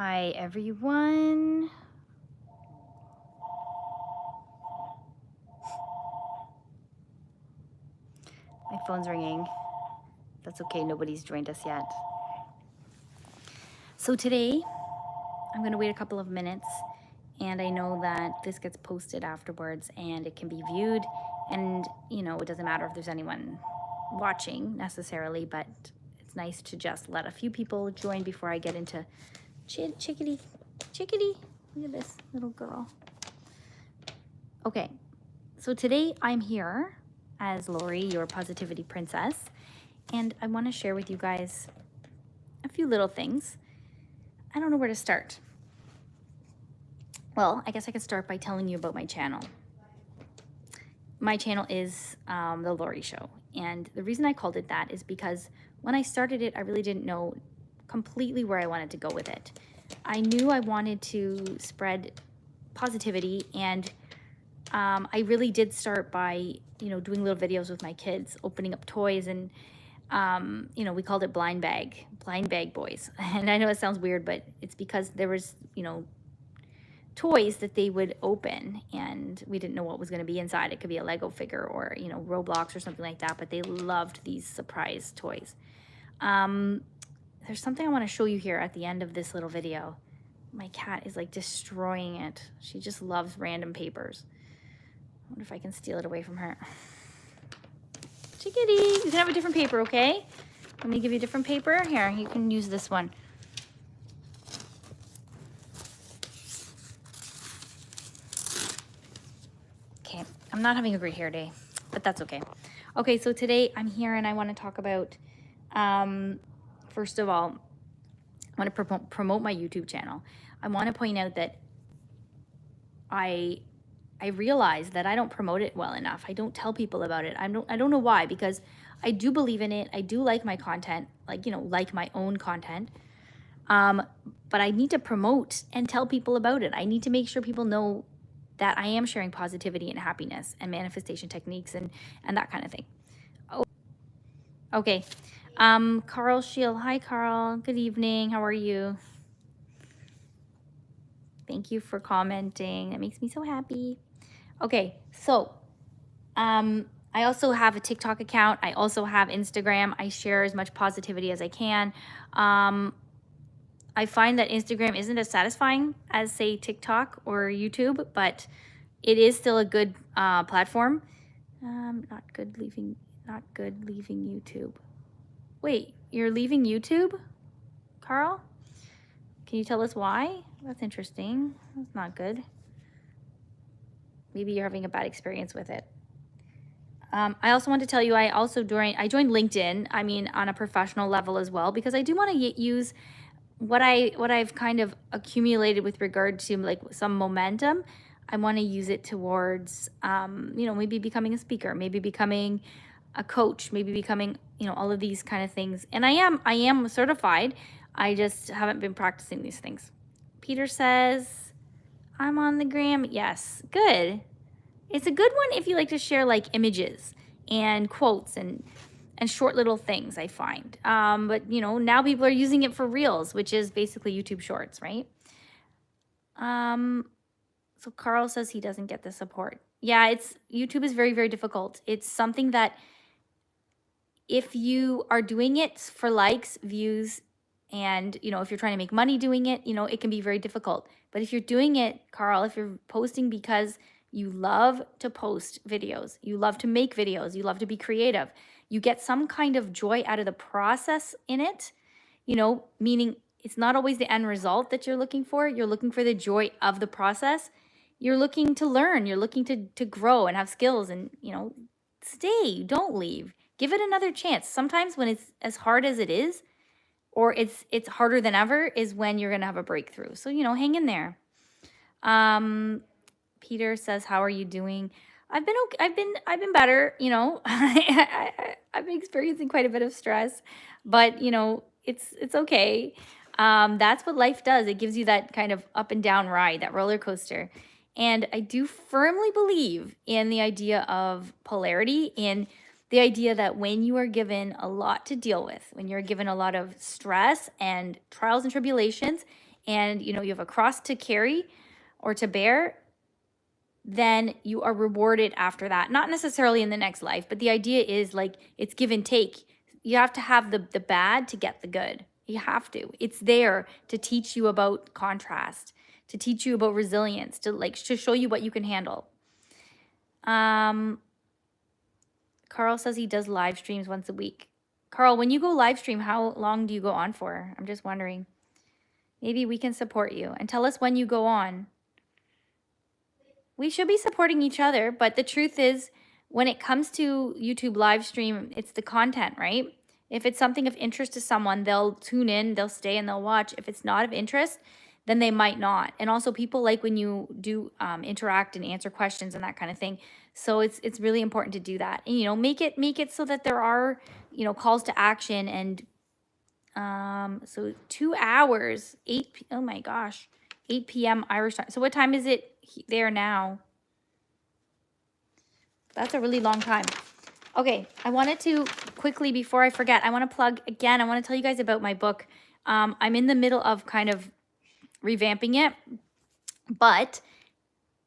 Hi, everyone. My phone's ringing. That's okay, nobody's joined us yet. So today, I'm gonna wait a couple of minutes, and I know that this gets posted afterwards and it can be viewed, and it doesn't matter if there's anyone watching necessarily, but it's nice to just let a few people join before I get into chickadee. Look at this little girl. Okay, so today I'm here as Lori, your positivity princess, and I want to share with you guys a few little things. I don't know where to start. Well, I guess I could start by telling you about my channel. My channel is The Lori Show, and the reason I called it that is because when I started it, I really didn't know completely where I wanted to go with it. I knew I wanted to spread positivity, and I really did start by doing little videos with my kids, opening up toys, and we called it blind bag boys. And I know it sounds weird, but it's because there was toys that they would open and we didn't know what was going to be inside. It could be a Lego figure or Roblox or something like that, but they loved these surprise toys. There's something I want to show you here at the end of this little video. My cat is like destroying it. She just loves random papers. I wonder if I can steal it away from her. Chickadee, you can have a different paper, okay? Let me give you a different paper. Here, you can use this one. Okay, I'm not having a great hair day, but that's okay. Okay, so today I'm here and I want to talk about, first of all, I want to promote my YouTube channel. I want to point out that I realize that I don't promote it well enough. I don't tell people about it. I don't know why, because I do believe in it. I do like my content, like my own content. But I need to promote and tell people about it. I need to make sure people know that I am sharing positivity and happiness and manifestation techniques and that kind of thing. Oh, okay. Carl Shield. Hi, Carl. Good evening. How are you? Thank you for commenting. That makes me so happy. Okay, so I also have a TikTok account. I also have Instagram. I share as much positivity as I can. I find that Instagram isn't as satisfying as, say, TikTok or YouTube, but it is still a good platform. Not good leaving YouTube. Wait, you're leaving YouTube, Carl? Can you tell us why? That's interesting. That's not good. Maybe you're having a bad experience with it. I also want to tell you, I joined LinkedIn. I mean, on a professional level as well, because I do want to use what I've kind of accumulated with regard to like some momentum. I want to use it towards, maybe becoming a speaker, maybe becoming a coach, maybe becoming, all of these kind of things. And I am certified. I just haven't been practicing these things. Peter says, I'm on the gram. Yes, good. It's a good one if you like to share like images and quotes and short little things, I find. But now people are using it for Reels, which is basically YouTube Shorts, right? So Carl says he doesn't get the support. Yeah, YouTube is very, very difficult. It's something that if you are doing it for likes, views, and if you're trying to make money doing it, it can be very difficult. But if you're doing it, Carl, if you're posting because you love to post videos, you love to make videos, you love to be creative, you get some kind of joy out of the process in it, meaning it's not always the end result that you're looking for. You're looking for the joy of the process. You're looking to learn, you're looking to grow and have skills and, stay, don't leave. Give it another chance. Sometimes when it's as hard as it is, or it's harder than ever, is when you're going to have a breakthrough. So, hang in there. Peter says, how are you doing? I've been better, I've been experiencing quite a bit of stress, but it's okay. That's what life does. It gives you that kind of up and down ride, that roller coaster. And I do firmly believe in the idea of polarity, in the idea that when you are given a lot to deal with, when you're given a lot of stress and trials and tribulations, and you have a cross to carry or to bear, then you are rewarded after that. Not necessarily in the next life, but the idea is like it's give and take. You have to have the bad to get the good. You have to. It's there to teach you about contrast, to teach you about resilience, to show you what you can handle. Carl says he does live streams once a week. Carl, when you go live stream, how long do you go on for? I'm just wondering. Maybe we can support you and tell us when you go on. We should be supporting each other, but the truth is, when it comes to YouTube live stream, it's the content, right? If it's something of interest to someone, they'll tune in, they'll stay, and they'll watch. If it's not of interest, then they might not. And also, people like when you do interact and answer questions and that kind of thing. So it's really important to do that, and make it so that there are calls to action. And so 2 hours, oh my gosh, 8 p.m. Irish time. So what time is it there now? That's a really long time. Okay, I wanted to quickly, before I forget, I want to plug again. I want to tell you guys about my book. I'm in the middle of kind of revamping it, but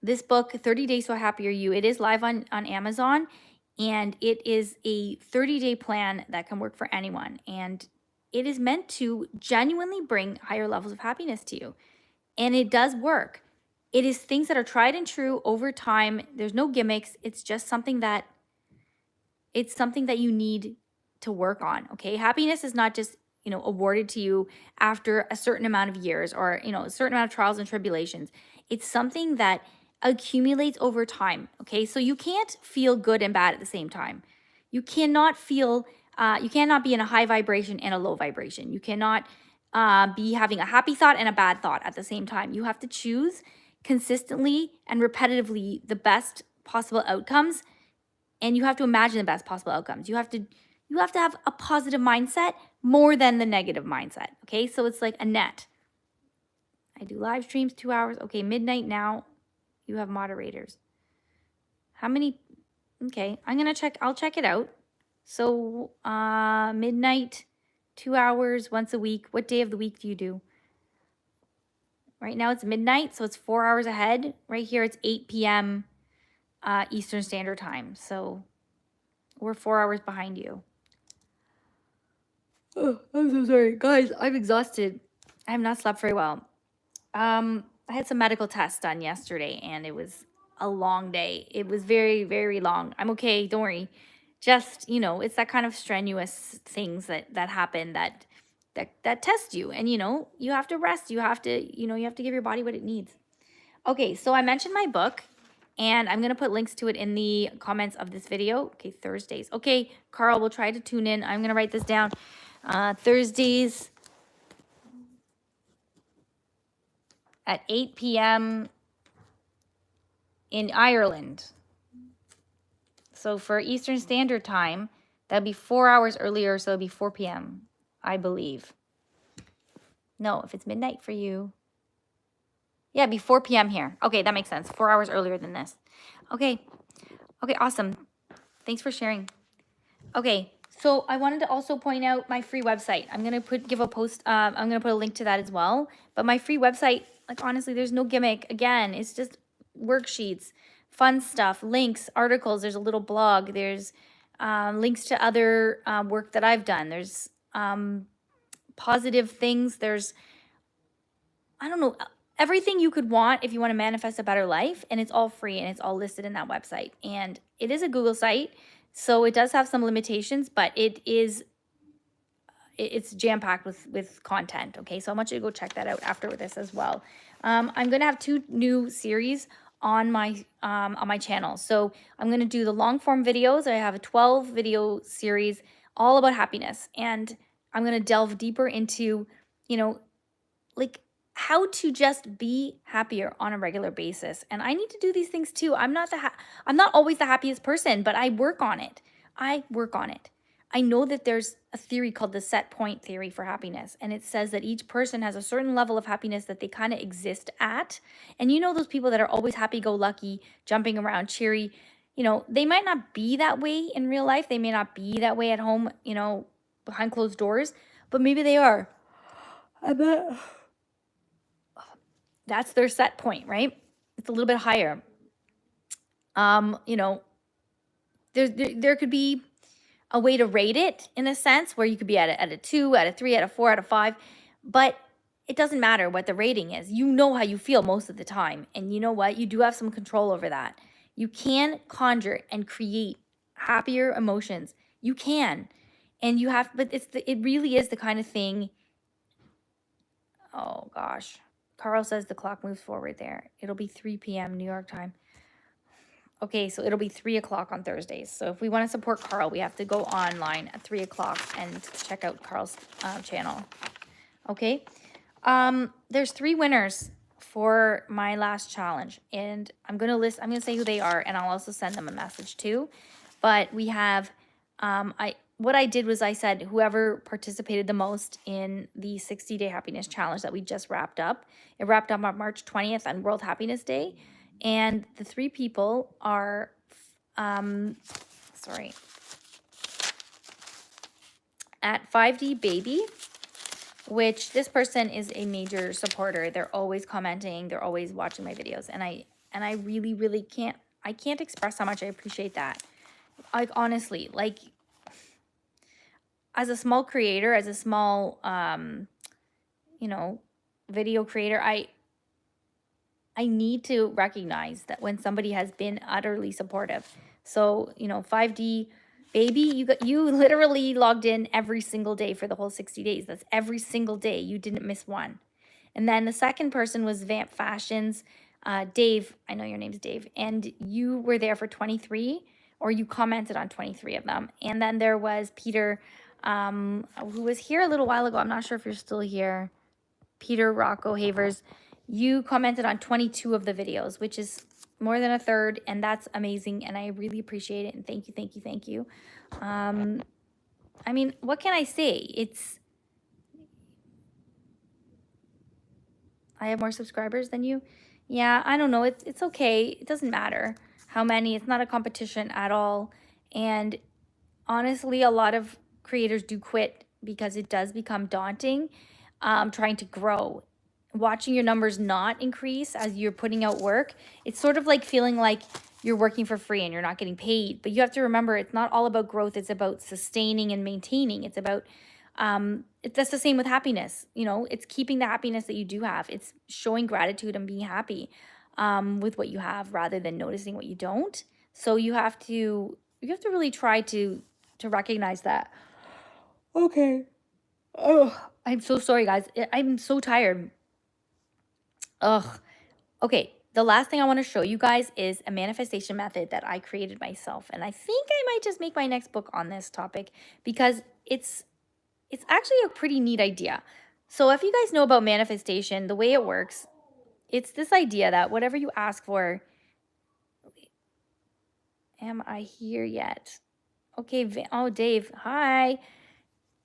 this book, 30 Days to a Happier You, it is live on Amazon, and it is a 30-day plan that can work for anyone. And it is meant to genuinely bring higher levels of happiness to you. And it does work. It is things that are tried and true over time. There's no gimmicks. It's just something that you need to work on, okay? Happiness is not just, awarded to you after a certain amount of years or, a certain amount of trials and tribulations. It's something that accumulates over time, okay? So you can't feel good and bad at the same time. You cannot feel, you cannot be in a high vibration and a low vibration. You cannot be having a happy thought and a bad thought at the same time. You have to choose consistently and repetitively the best possible outcomes, and you have to imagine the best possible outcomes. You have to have a positive mindset more than the negative mindset, okay? So it's like a net. I do live streams 2 hours. Okay, midnight now. You have moderators. How many? Okay, I'll check it out. So midnight, 2 hours once a week. What day of the week do you do? Right now it's midnight, so it's 4 hours ahead. Right here it's 8 p.m. Eastern Standard Time. So we're 4 hours behind you. Oh, I'm so sorry. Guys, I'm exhausted. I have not slept very well. I had some medical tests done yesterday, and it was a long day. It was very, very long. I'm okay. Don't worry. Just, it's that kind of strenuous things that happen that test you. And, you have to rest. You have to, you have to give your body what it needs. Okay, so I mentioned my book, and I'm going to put links to it in the comments of this video. Okay, Thursdays. Okay, Carl, we'll try to tune in. I'm going to write this down. Thursdays at 8 p.m. in Ireland. So for Eastern Standard Time, that'd be 4 hours earlier, so it'd be 4 p.m., I believe. No, if it's midnight for you. Yeah, it'd be 4 p.m. here. Okay, that makes sense. 4 hours earlier than this. Okay. Okay, awesome. Thanks for sharing. Okay, so I wanted to also point out my free website. I'm going to put a link to that as well. But my free website, like honestly, there's no gimmick. Again, it's just worksheets, fun stuff, links, articles. There's a little blog. There's links to other work that I've done. There's positive things. There's, I don't know, everything you could want if you want to manifest a better life. And it's all free, and it's all listed in that website. And it is a Google site, so it does have some limitations, but it's jam-packed with content, okay? So I want you to go check that out after this as well. I'm going to have 2 new series on my channel. So I'm going to do the long-form videos. I have a 12-video series all about happiness, and I'm going to delve deeper into, like how to just be happier on a regular basis. And I need to do these things too. I'm not always the happiest person, but I work on it. I know that there's a theory called the set point theory for happiness. And it says that each person has a certain level of happiness that they kind of exist at. And those people that are always happy-go-lucky, jumping around, cheery, they might not be that way in real life. They may not be that way at home, behind closed doors, but maybe they are. I bet. That's their set point, right? It's a little bit higher. You know, there could be a way to rate it in a sense where you could be at a 2, at a 3, at a 4, at a 5, but it doesn't matter what the rating is. You know how you feel most of the time. And you know what? You do have some control over that. You can conjure and create happier emotions. You can. And you have, but it really is the kind of thing. Oh gosh. Carl says the clock moves forward there. It'll be 3 p.m. New York time. Okay, so it'll be 3 o'clock on Thursdays. So if we want to support Carl, we have to go online at 3 o'clock and check out Carl's channel. Okay, there's 3 winners for my last challenge, and I'm gonna say who they are, and I'll also send them a message too. But we have, what I did was I said whoever participated the most in the 60-day happiness challenge that we just wrapped up. It wrapped up on March 20th on World Happiness Day. And the 3 people are, at 5D Baby, which this person is a major supporter. They're always commenting. They're always watching my videos. And I really, really can't express how much I appreciate that. Like, honestly, like, as a small creator, as a small, you know, video creator, I need to recognize that when somebody has been utterly supportive. So, you know, 5D Baby, you literally logged in every single day for the whole 60 days. That's every single day. You didn't miss one. And then the second person was Vamp Fashions. Dave, I know your name's Dave, and you were there for 23, or you commented on 23 of them. And then there was Peter, who was here a little while ago. I'm not sure if you're still here. Peter Rocco Havers. You commented on 22 of the videos, which is more than a third, and that's amazing, and I really appreciate it, and thank you, thank you, thank you. I mean, what can I say? I have more subscribers than you. Yeah, I don't know. It's okay. It doesn't matter how many. It's not a competition at all. And honestly, a lot of creators do quit because it does become daunting, trying to grow. Watching your numbers not increase as you're putting out work, it's sort of like feeling like you're working for free and you're not getting paid. But you have to remember, it's not all about growth. It's about sustaining and maintaining. It's about, that's the same with happiness. You know, it's keeping the happiness that you do have. It's showing gratitude and being happy with what you have rather than noticing what you don't. So you have to really try to recognize that. Okay. Oh, I'm so sorry, guys. I'm so tired. Ugh. Okay, the last thing I want to show you guys is a manifestation method that I created myself. And I think I might just make my next book on this topic because it's actually a pretty neat idea. So if you guys know about manifestation, the way it works, it's this idea that whatever you ask for, am I here yet? Okay, oh, Dave, hi.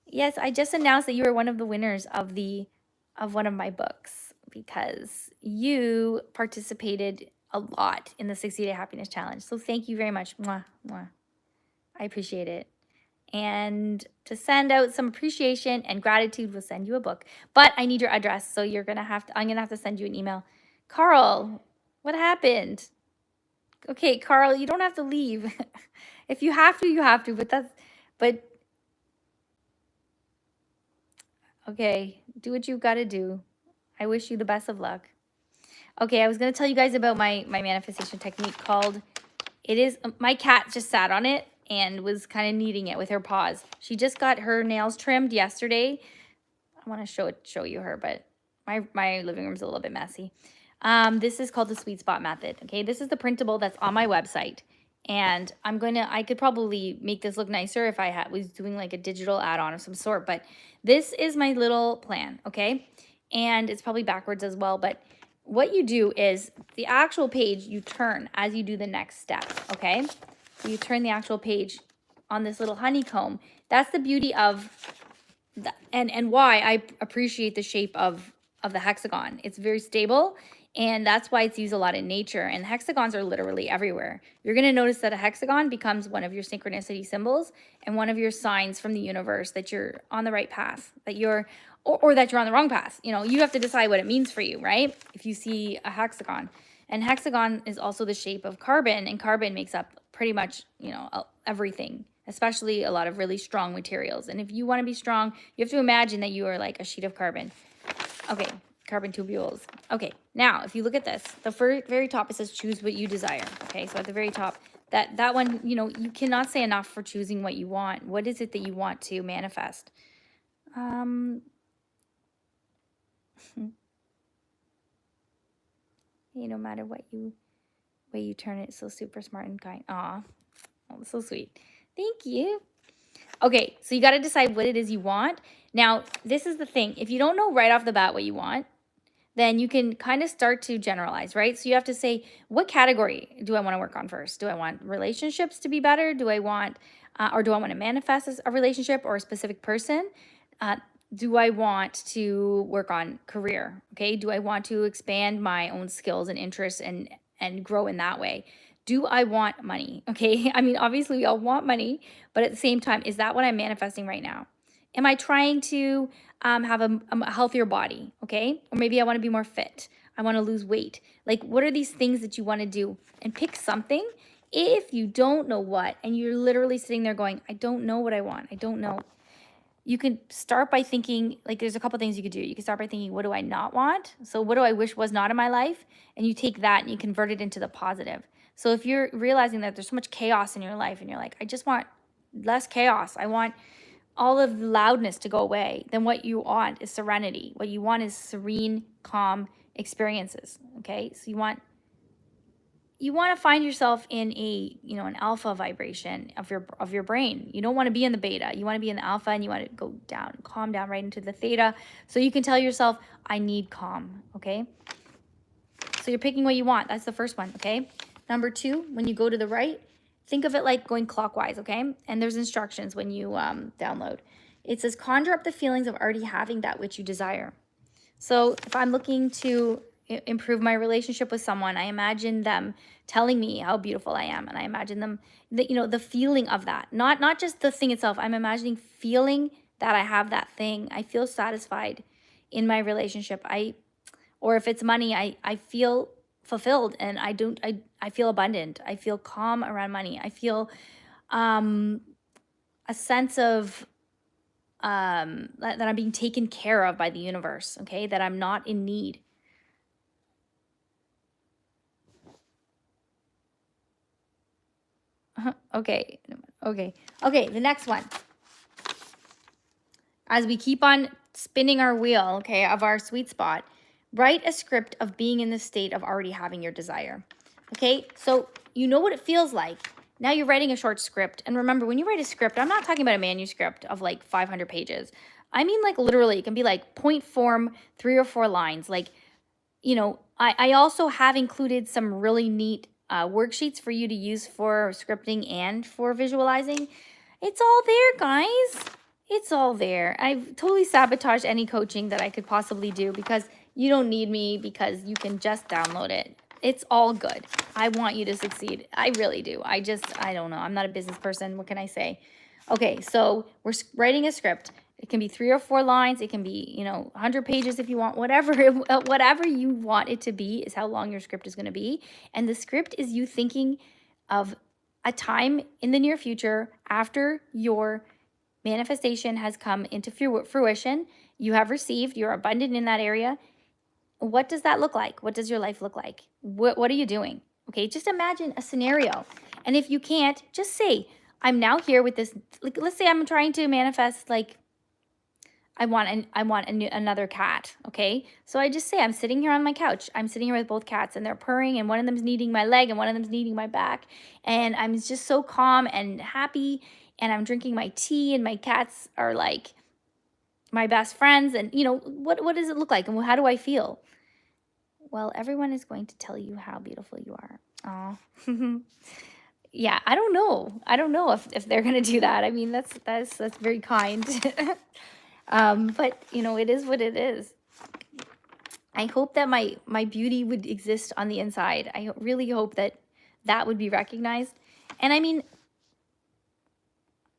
Yes, I just announced that you were one of the winners of one of my books, because you participated a lot in the 60-day happiness challenge. So thank you very much. Mwah, mwah. I appreciate it. And to send out some appreciation and gratitude, we'll send you a book. But I need your address, so I'm gonna have to send you an email. Carl, what happened? Okay, Carl, you don't have to leave. If you have to, you have to, but okay, do what you've got to do. I wish you the best of luck. Okay, I was going to tell you guys about my manifestation technique called, my cat just sat on it and was kind of kneading it with her paws. She just got her nails trimmed yesterday. I want to show you her, but my living room's a little bit messy. This is called the Sweet Spot Method. Okay, this is the printable that's on my website. And I could probably make this look nicer if I was doing like a digital add-on of some sort, but this is my little plan, okay? And it's probably backwards as well, but what you do is the actual page you turn as you do the next step, okay? So you turn the actual page on this little honeycomb. That's the beauty of, and why I appreciate the shape of the hexagon. It's very stable, and that's why it's used a lot in nature, and hexagons are literally everywhere. You're going to notice that a hexagon becomes one of your synchronicity symbols and one of your signs from the universe that you're on the right path, that you're or that you're on the wrong path. You know, you have to decide what it means for you, right? If you see a hexagon, and hexagon is also the shape of carbon, and carbon makes up pretty much, you know, everything, especially a lot of really strong materials. And if you want to be strong, you have to imagine that you are like a sheet of carbon. Okay, carbon tubules. Okay, now if you look at this, the very top, it says choose what you desire. Okay, so at the very top, that one, you know, you cannot say enough for choosing what you want. What is it that you want to manifest? No matter what you way you turn it, so super smart and kind. Aw, oh, so sweet. Thank you. Okay, so you got to decide what it is you want. Now, this is the thing. If you don't know right off the bat what you want, then you can kind of start to generalize, right? So you have to say, what category do I want to work on first? Do I want relationships to be better? Do I want, or do I want to manifest as a relationship or a specific person? Do I want to work on career? Okay. Do I want to expand my own skills and interests and grow in that way? Do I want money? Okay. I mean, obviously we all want money, but at the same time, is that what I'm manifesting right now? Am I trying to have a healthier body? Okay. Or maybe I want to be more fit. I want to lose weight. Like, what are these things that you want to do? And pick something. If you don't know what, and you're literally sitting there going, I don't know what I want. I don't know. You can start by thinking, like, there's a couple things you could do. You can start by thinking, what do I not want? So what do I wish was not in my life? And you take that and you convert it into the positive. So if you're realizing that there's so much chaos in your life and you're like, I just want less chaos. I want all of the loudness to go away. Then what you want is serenity. What you want is serene, calm experiences. Okay. So you want to find yourself in an alpha vibration of your brain. You don't want to be in the beta. You want to be in the alpha, and you want to go down, calm down right into the theta. So you can tell yourself, I need calm. Okay. So you're picking what you want. That's the first one. Okay. Number 2, when you go to the right, think of it like going clockwise. Okay. And there's instructions when you download. It says, conjure up the feelings of already having that which you desire. So if I'm looking to improve my relationship with someone, I imagine them telling me how beautiful I am, and I imagine them, the feeling of that, not just the thing itself. I'm imagining feeling that I have that thing. I feel satisfied in my relationship. Or if it's money, I feel fulfilled, and I feel abundant. I feel calm around money. I feel a sense of that I'm being taken care of by the universe, okay? That I'm not in need. Okay, the next one. As we keep on spinning our wheel, okay, of our sweet spot, write a script of being in the state of already having your desire. Okay, so you know what it feels like. Now you're writing a short script. And remember, when you write a script, I'm not talking about a manuscript of like 500 pages. I mean, like, literally, it can be like point form, 3 or 4 lines. Like, I also have included some really neat worksheets for you to use for scripting and for visualizing. It's all there, guys. It's all there. I've totally sabotaged any coaching that I could possibly do because you don't need me, because you can just download it. It's all good. I want you to succeed. I really do. I don't know. I'm not a business person. What can I say? Okay, so we're writing a script. It can be 3 or 4 lines. It can be, 100 pages if you want. Whatever you want it to be is how long your script is going to be. And the script is you thinking of a time in the near future after your manifestation has come into fruition. You have received. You're abundant in that area. What does that look like? What does your life look like? What are you doing? Okay, just imagine a scenario. And if you can't, just say, I'm now here with this. Like, let's say I'm trying to manifest, like, I want another cat, okay? So I just say, I'm sitting here on my couch. I'm sitting here with both cats, and they're purring, and one of them's needing my leg, and one of them's needing my back. And I'm just so calm and happy, and I'm drinking my tea, and my cats are like my best friends. And, what does it look like? And how do I feel? Well, everyone is going to tell you how beautiful you are. Oh, yeah, I don't know if they're going to do that. I mean, that's very kind. But it is what it is. I hope that my beauty would exist on the inside. I really hope that would be recognized. And I mean,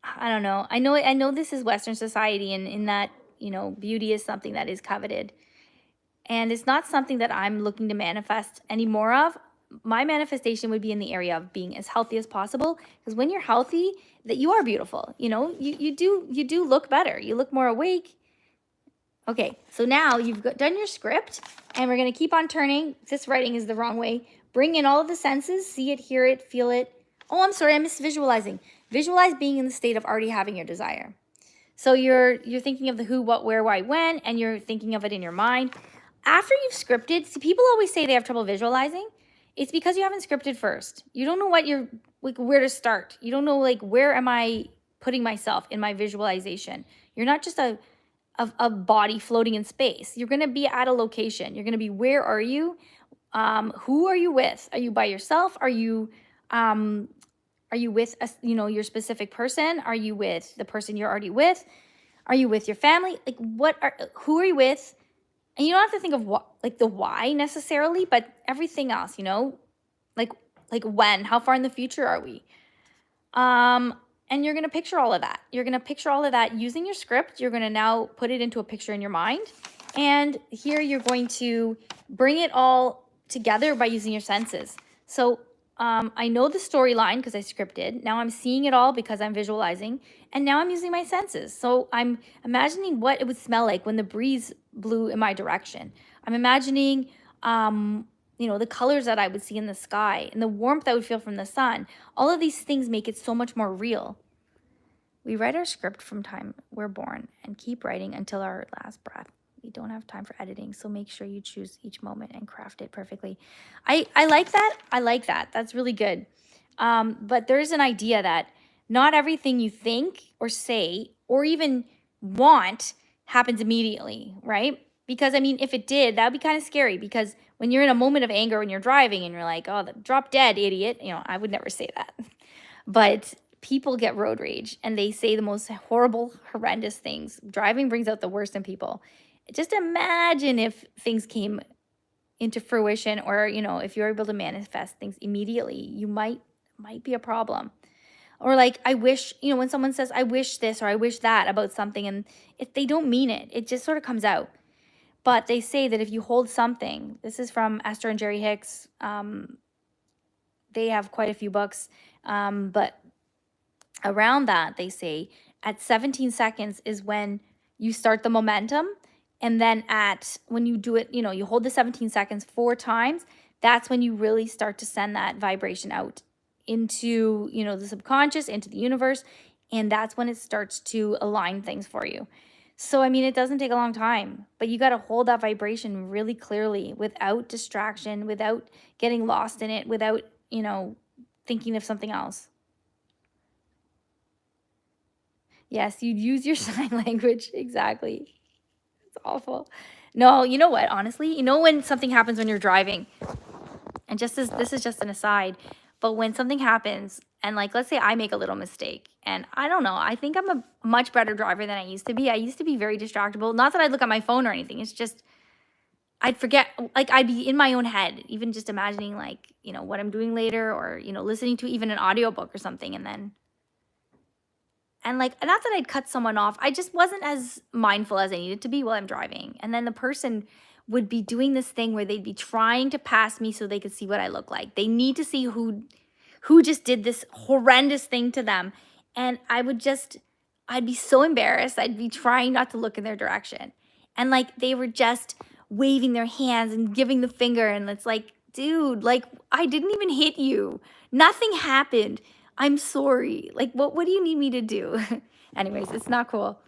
I don't know. I know this is Western society, and in that beauty is something that is coveted. And it's not something that I'm looking to manifest any more of. My manifestation would be in the area of being as healthy as possible, because when you're healthy, that you are beautiful. You do look better. You look more awake. Okay, so now you've done your script, and we're going to keep on turning. This writing is the wrong way. Bring in all of the senses, see it, hear it, feel it. Oh, I'm sorry, I missed visualizing. Visualize being in the state of already having your desire. So you're thinking of the who, what, where, why, when, and you're thinking of it in your mind. After you've scripted, see, people always say they have trouble visualizing. It's because you haven't scripted first. You don't know where to start. You don't know, where am I putting myself in my visualization? You're not just a body floating in space. You're going to be at a location. You're going to be, where are you? Who are you with? Are you by yourself? Are you with your specific person? Are you with the person you're already with? Are you with your family? Who are you with? And you don't have to think of what, the why necessarily, but everything else, like when, how far in the future are we? And you're going to picture all of that. You're going to picture all of that using your script. You're going to now put it into a picture in your mind. And here you're going to bring it all together by using your senses. So I know the storyline because I scripted. Now I'm seeing it all because I'm visualizing. And now I'm using my senses. So I'm imagining what it would smell like when the breeze blew in my direction. I'm imagining, the colors that I would see in the sky and the warmth I would feel from the sun. All of these things make it so much more real. We write our script from time we're born and keep writing until our last breath. We don't have time for editing, so make sure you choose each moment and craft it perfectly. I like that. I like that. That's really good. But there's an idea that not everything you think or say or even want happens immediately, right? Because, if it did, that would be kind of scary, because when you're in a moment of anger when you're driving and you're like, oh, drop dead, idiot. I would never say that. But people get road rage and they say the most horrible, horrendous things. Driving brings out the worst in people. Just imagine if things came into fruition, or, if you're able to manifest things immediately, you might be a problem. Or I wish, when someone says, I wish this or I wish that about something, and if they don't mean it, it just sort of comes out. But they say that if you hold something, this is from Esther and Jerry Hicks. They have quite a few books. But around that, they say at 17 seconds is when you start the momentum. And then when you do it, you hold the 17 seconds 4 times, that's when you really start to send that vibration out into, the subconscious, into the universe. And that's when it starts to align things for you. So, it doesn't take a long time, but you got to hold that vibration really clearly without distraction, without getting lost in it, without, thinking of something else. Yes, you'd use your sign language. Exactly. It's awful. No, you know what? Honestly, when something happens when you're driving, and this is just an aside, but when something happens and let's say I make a little mistake, and I don't know, I think I'm a much better driver than I used to be. I used to be very distractible. Not that I'd look at my phone or anything. It's just I'd forget, I'd be in my own head, even just imagining what I'm doing later, or, listening to even an audiobook or something. And not that I'd cut someone off, I just wasn't as mindful as I needed to be while I'm driving. And then the person would be doing this thing where they'd be trying to pass me so they could see what I look like. They need to see who just did this horrendous thing to them. And I'd be so embarrassed. I'd be trying not to look in their direction. And they were just waving their hands and giving the finger. And it's dude, I didn't even hit you. Nothing happened. I'm sorry. What do you need me to do? Anyways, it's not cool.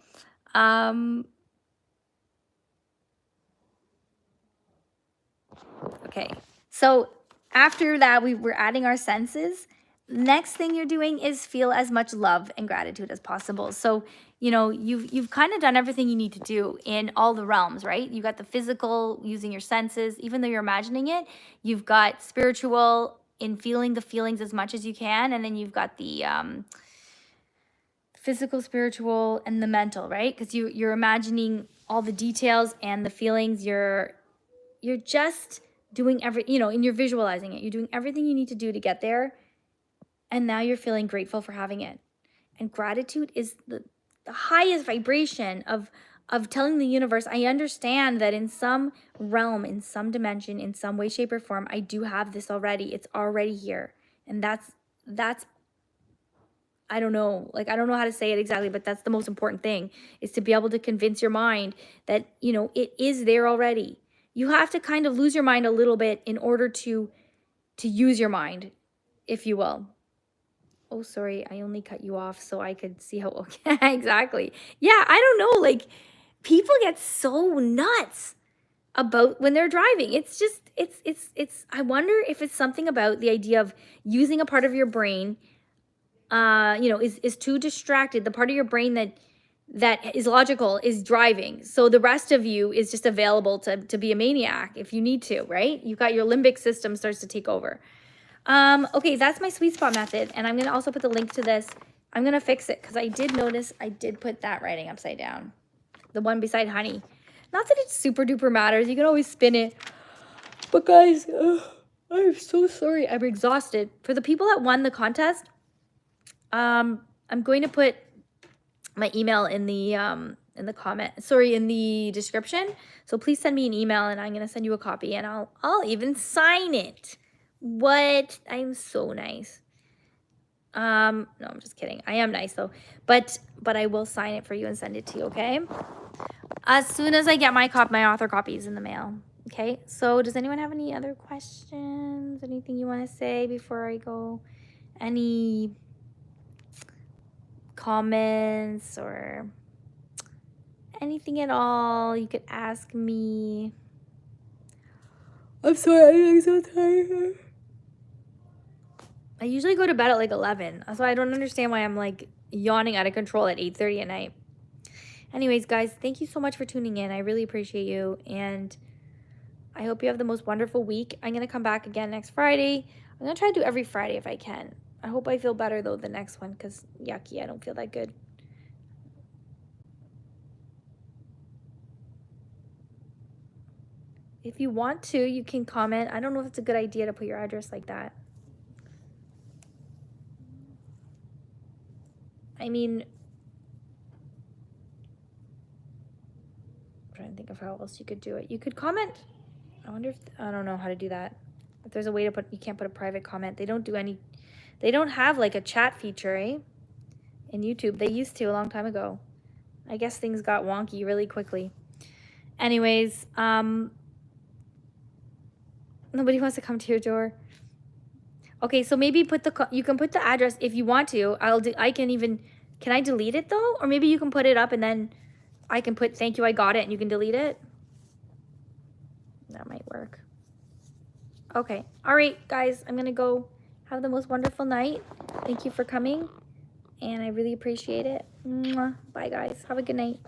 Okay. So after that, we were adding our senses. Next thing you're doing is feel as much love and gratitude as possible. So, you've kind of done everything you need to do in all the realms, right? You got the physical, using your senses, even though you're imagining it. You've got spiritual, in feeling the feelings as much as you can. And then you've got the physical, spiritual, and the mental, right? Because you're imagining all the details and the feelings. You're just doing and you're visualizing it. You're doing everything you need to do to get there. And now you're feeling grateful for having it. And gratitude is the highest vibration of of telling the universe, I understand that in some realm, in some dimension, in some way, shape, or form, I do have this already. It's already here. And that's I don't know, like I don't know how to say it exactly, but that's the most important thing, is to be able to convince your mind that, you know, it is there already. You have to kind of lose your mind a little bit in order to use your mind, if you will. Oh, sorry, I only cut you off so I could see how okay, exactly. Yeah, I don't know, like people get so nuts about when they're driving. It's just it's I wonder if it's something about the idea of using a part of your brain you know, is too distracted. The part of your brain that is logical is driving. So the rest of you is just available to be a maniac if you need to, right? You got your limbic system starts to take over. Okay, that's my sweet spot method. And I'm gonna also put the link to this. I'm gonna fix it because I did notice I did put that writing upside down. The one beside honey. Not that it super duper matters. You can always spin it. But guys, I'm so sorry. I'm exhausted. For the people that won the contest, I'm going to put my email in the comment, sorry, in the description. So please send me an email and I'm going to send you a copy and I'll even sign it. What? I'm so nice. No, I'm just kidding. I am nice though. But I will sign it for you and send it to you, okay? As soon as I get my author copies in the mail. Okay? So does anyone have any other questions? Anything you want to say before I go? Any comments or anything at all, you could ask me. I'm sorry, I'm so tired. I usually go to bed at like 11, so I don't understand why I'm like yawning out of control at 8:30 at night. Anyways, guys, thank you so much for tuning in. I really appreciate you, and I hope you have the most wonderful week. I'm going to come back again next Friday. I'm going to try to do every Friday if I can. I hope I feel better, though, the next one, because yucky, I don't feel that good. If you want to, you can comment. I don't know if it's a good idea to put your address like that. I mean, I'm trying to think of how else you could do it. You could comment. I wonder if, I don't know how to do that. If there's a way to put, you can't put a private comment. They don't do any, they don't have like a chat feature, eh? In YouTube. They used to a long time ago. I guess things got wonky really quickly. Anyways, nobody wants to come to your door. Okay, so maybe put the, you can put the address if you want to. I can even, can I delete it though? Or maybe you can put it up and then I can put thank you, I got it, and you can delete it. That might work. Okay. All right, guys, I'm going to go have the most wonderful night. Thank you for coming, and I really appreciate it. Mwah. Bye, guys. Have a good night.